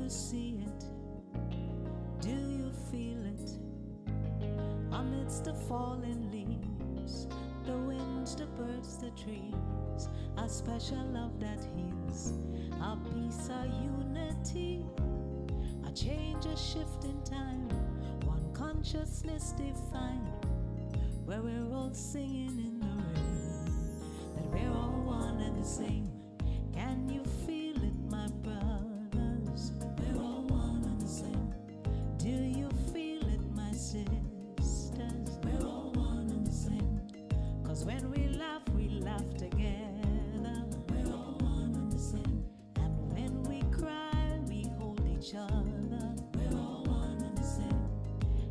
you see it? Do you feel it? Amidst the fallen leaves, the winds, the birds, the trees, a special love that heals, a peace, a unity, a change, a shift in time, one consciousness divine, where we're all singing in the rain, that we're all one and the same. Can you feel it, my brothers? We're all one and the same. Do you feel it, my sisters? We're all one and the same. 'Cause when we laugh together. We're all one and the same. And when we cry, we hold each other. We're all one and the same.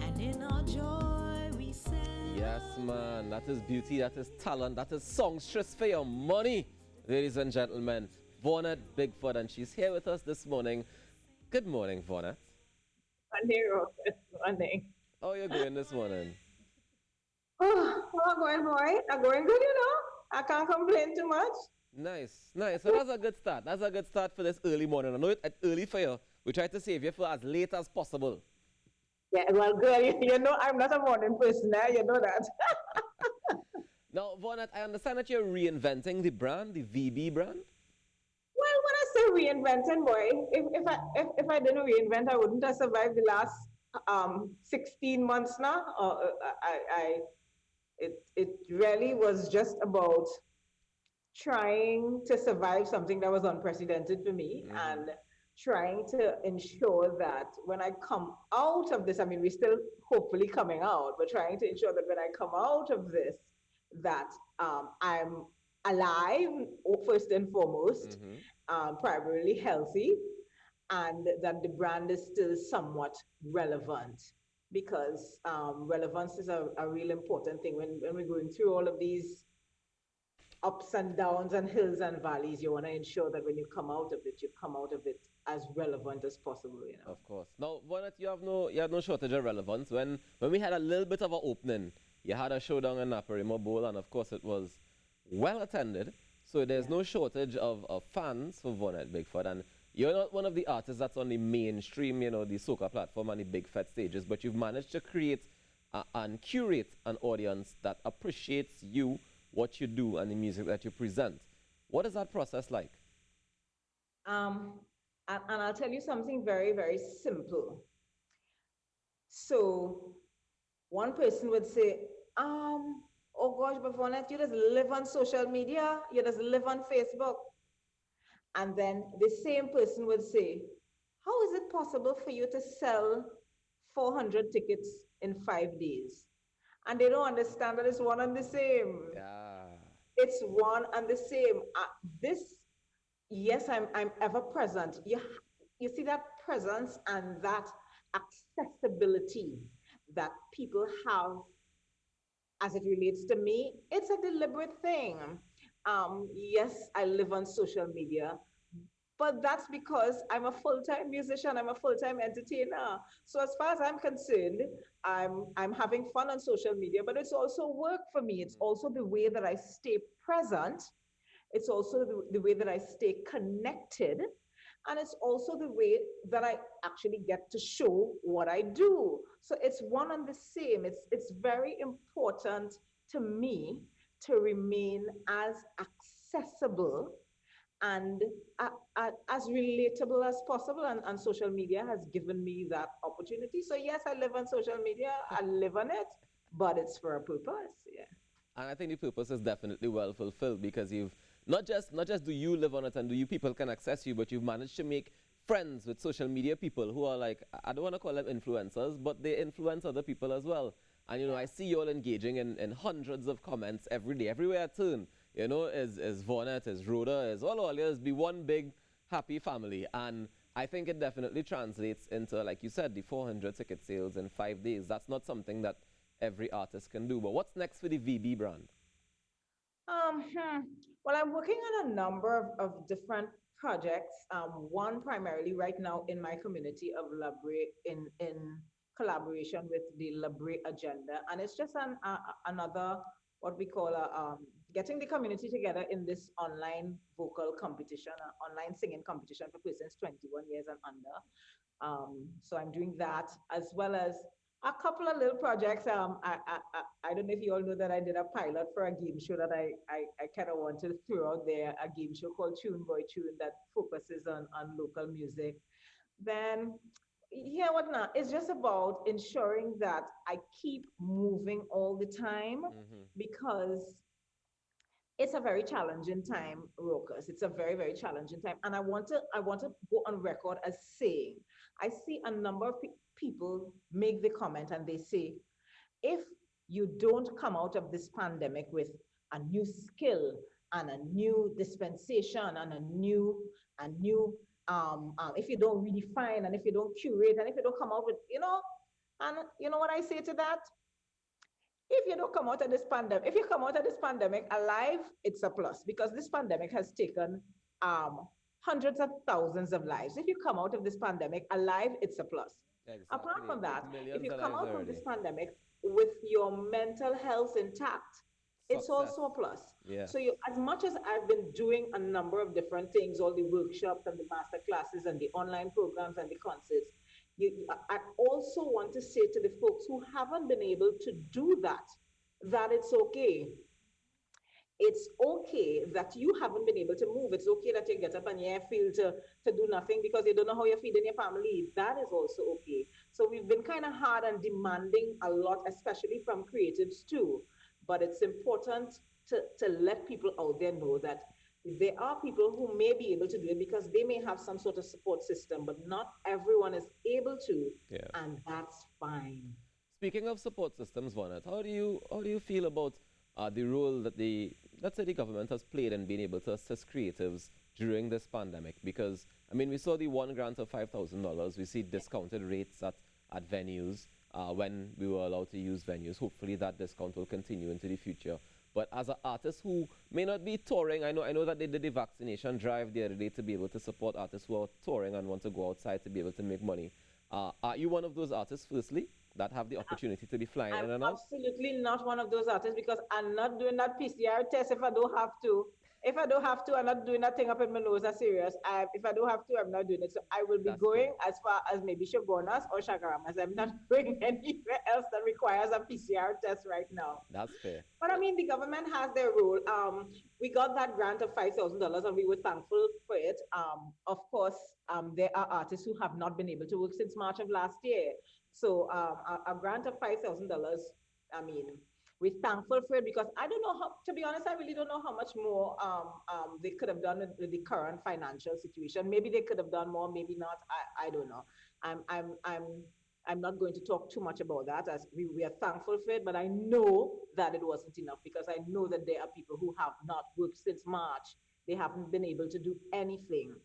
And in our joy, we say, yes, man, that is beauty, that is talent, that is songstress for your money, ladies and gentlemen. Vonette Bigfoot, and she's here with us this morning. Good morning, Vonette. Good morning. How are you going this morning? Oh, going boy. I'm going good, you know. I can't complain too much. Nice, nice. So that's a good start. That's a good start for this early morning. I know it's early for you. We try to save you for as late as possible. Yeah, well, girl, you know I'm not a morning person, eh? You know that. Now, Vonette, I understand that you're reinventing the brand, the VB brand. Well, when I say reinventing, boy, if I didn't reinvent, I wouldn't have survived the last 16 months now. It really was just about trying to survive something that was unprecedented for me and trying to ensure that when I come out of this, I mean, we're still hopefully coming out, but trying to ensure that when I come out of this, that I'm alive, first and foremost, primarily healthy, and that the brand is still somewhat relevant because relevance is a real important thing when we're going through all of these ups and downs and hills and valleys. You want to ensure that when you come out of it, you come out of it as relevant as possible, you know. Of course. Now, Vonette, you have no shortage of relevance. When we had a little bit of an opening, you had a showdown in Naparimo Bowl, and of course it was well attended. So there's no shortage of fans for Vonette Bigfoot. And you're not one of the artists that's on the mainstream, you know, the soca platform and the big fat stages, but you've managed to create and curate an audience that appreciates you, what you do, and the music that you present. What is that process like? Um, and I'll tell you something very, very simple. So one person would say, oh gosh, but Vonette, you just live on social media, you just live on Facebook. And then the same person would say, how is it possible for you to sell 400 tickets in 5 days? And they don't understand that it's one and the same. Yeah. It's one and the same. This, yes, I'm ever present. You see that presence and that accessibility that people have as it relates to me, it's a deliberate thing. Yes, I live on social media, but that's because I'm a full-time musician, I'm a full-time entertainer. So as far as I'm concerned, I'm having fun on social media, but it's also work for me. It's also the way that I stay present. It's also the way that I stay connected. And it's also the way that I actually get to show what I do. So it's one and the same. It's very important to me to remain as accessible and as relatable as possible. And social media has given me that opportunity. So yes, I live on social media. I live on it, but it's for a purpose. Yeah. And I think the purpose is definitely well fulfilled because you've not just do you live on it and do you people can access you, but you've managed to make friends with social media people who are like, I don't want to call them influencers, but they influence other people as well. And you know, I see you all engaging in hundreds of comments every day, everywhere I turn. You know, is Vonette, is Rhoda, is all yours be one big happy family. And I think it definitely translates into, like you said, the 400 ticket sales in 5 days. That's not something that every artist can do. But what's next for the VB brand? Um, hmm. Well, I'm working on a number of different projects. One primarily right now in my community of Labre in collaboration with the Labre Agenda, and it's just another what we call getting the community together in this online vocal competition, online singing competition for persons 21 years and under. So I'm doing that as well as a couple of little projects. I don't know if you all know that I did a pilot for a game show that I kind of wanted to throw out there, a game show called Tune Boy Tune that focuses on local music. Then, yeah, what not? It's just about ensuring that I keep moving all the time Hmm. because it's a very challenging time, Rokas. It's a very, very challenging time. And I want to go on record as saying, I see a number of people make the comment and they say, if you don't come out of this pandemic with a new skill and a new dispensation and if you don't redefine and if you don't curate and if you don't come out with, and you know what I say to that? If you don't come out of this pandemic, if you come out of this pandemic alive, it's a plus because this pandemic has taken hundreds of thousands of lives. If you come out of this pandemic alive, it's a plus. Apart Exactly. from It took that, if millions you of come lives out from this already. pandemic with your mental health intact, it's Success. also a plus. Yes. So as much as I've been doing a number of different things, all the workshops and the master classes and the online programs and the concerts, I also want to say to the folks who haven't been able to do that, that it's okay. It's okay that you haven't been able to move. It's okay that you get up and you feel to do nothing because you don't know how you're feeding your family. That is also okay. So we've been kind of hard and demanding a lot, especially from creatives too. But it's important to let people out there know that there are people who may be able to do it because they may have some sort of support system, but not everyone is able to, Yeah. and that's fine. Speaking of support systems, Vanet, how do you feel about the role that the let's say the government has played in being able to assist creatives during this pandemic? Because I mean, we saw the one grant of $5,000. We see discounted rates at venues when we were allowed to use venues. Hopefully, that discount will continue into the future. But as an artist who may not be touring, I know that they did the vaccination drive the other day to be able to support artists who are touring and want to go outside to be able to make money. Are you one of those artists, firstly, that have the opportunity to be flying I'm in and out? absolutely not one of those artists because I'm not doing that PCR test if I don't have to. If I don't have to, I'm not doing that thing up in my nose. That's serious. If I don't have to, I'm not doing it. So I will be That's fair. going as far as maybe Shogunas or Shagaramas. I'm not going anywhere else that requires a PCR test right now. That's fair. But I mean, the government has their role. We got that grant of $5,000 and we were thankful for it. Of course, there are artists who have not been able to work since March of last year. So a grant of $5,000, I mean, we're thankful for it because I don't know how, to be honest, I really don't know how much more they could have done with the current financial situation. Maybe they could have done more, maybe not. I don't know. I'm, I'm, I'm, I'm not going to talk too much about that as we are thankful for it, but I know that it wasn't enough because I know that there are people who have not worked since March. They haven't been able to do anything.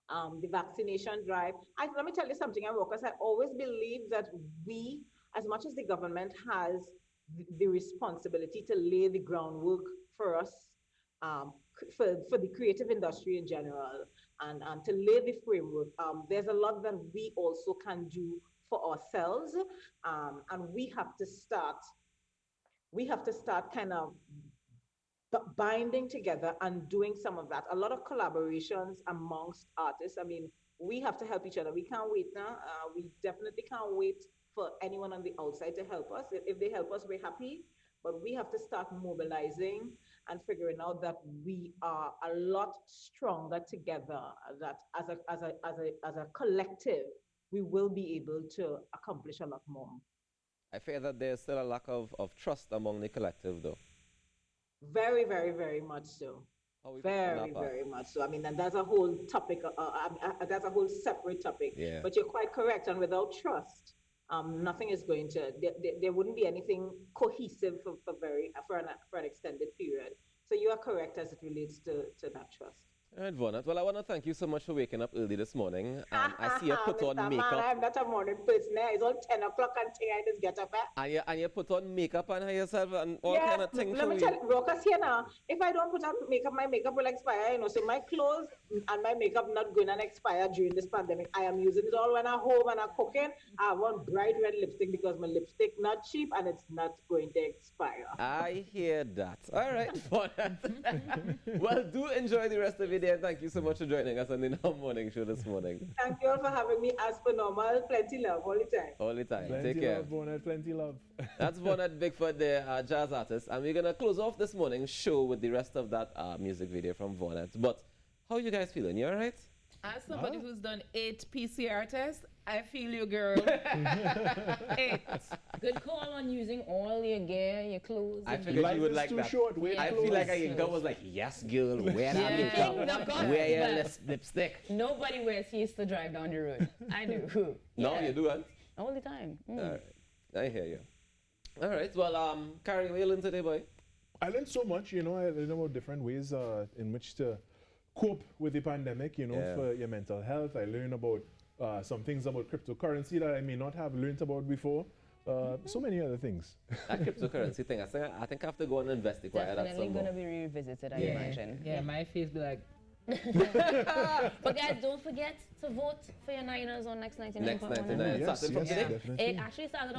The vaccination drive. Let me tell you something, Rokas. I always believe that we, as much as the government has the responsibility to lay the groundwork for us, for the creative industry in general, and to lay the framework, there's a lot that we also can do for ourselves, and we have to start kind of binding together and doing some of that. A lot of collaborations amongst artists. I mean, we have to help each other. We can't wait now. We definitely can't wait for anyone on the outside to help us. If they help us, we're happy. But we have to start mobilizing and figuring out that we are a lot stronger together. That as a collective, we will be able to accomplish a lot more. I fear that there's still a lack of trust among the collective, though. Very, very, very much so. How are we fixing that Very, part? very much so. I mean, and that's a whole topic. That's a whole separate topic. Yeah. But you're quite correct. And without trust, nothing is going to. There wouldn't be anything cohesive for an extended period. So you are correct as it relates to that trust. All right, Vonat. Well, I want to thank you so much for waking up early this morning. I see you put on Mr. Man, makeup. I'm not a morning person. It's all 10 o'clock and I just get up. And you put on makeup on yourself and all Yeah, kind of thing let for me you. tell you, Rokas here now. If I don't put on makeup, my makeup will expire, So my clothes and my makeup not going to expire during this pandemic. I am using it all when I'm home and I'm cooking. I want bright red lipstick because my lipstick not cheap and it's not going to expire. I hear that. All right, Vonette. Well, do enjoy the rest of your day, and thank you so much for joining us on the Now Morning Show this morning. Thank you all for having me. As per normal, plenty love all the time. All the time. Plenty Take care. love, Bonnet, plenty love. That's Vonette Bigfoot there, jazz artist. And we're going to close off this morning's show with the rest of that music video from Vonette. But how you guys feeling? You all right? As somebody who's done 8 PCR tests, I feel you, girl. 8. Good call on using all your gear, your clothes. I and- figured Life you would is like too that. short. Wear I clothes. feel like a girl was like, yes, girl, wear that Yeah. makeup, No, wear your but- lipstick. Nobody wears heels to drive down the road. I do. No, Yeah. you do it. All the time. Mm. All right. I hear you. All right. Well, Carrie, what you learned today, boy? I learned so much, I learned about different ways in which to cope with the pandemic, Yeah. for your mental health. I learned about some things about cryptocurrency that I may not have learned about before. So many other things. That cryptocurrency thing, I think I have to go and investigate that Definitely some going to more. be revisited, I Yeah. imagine. Yeah, my face be like, But guys, don't forget to vote for your Niners on Next 99. Next 99. Yes, Starting from yes, today? definitely. It actually started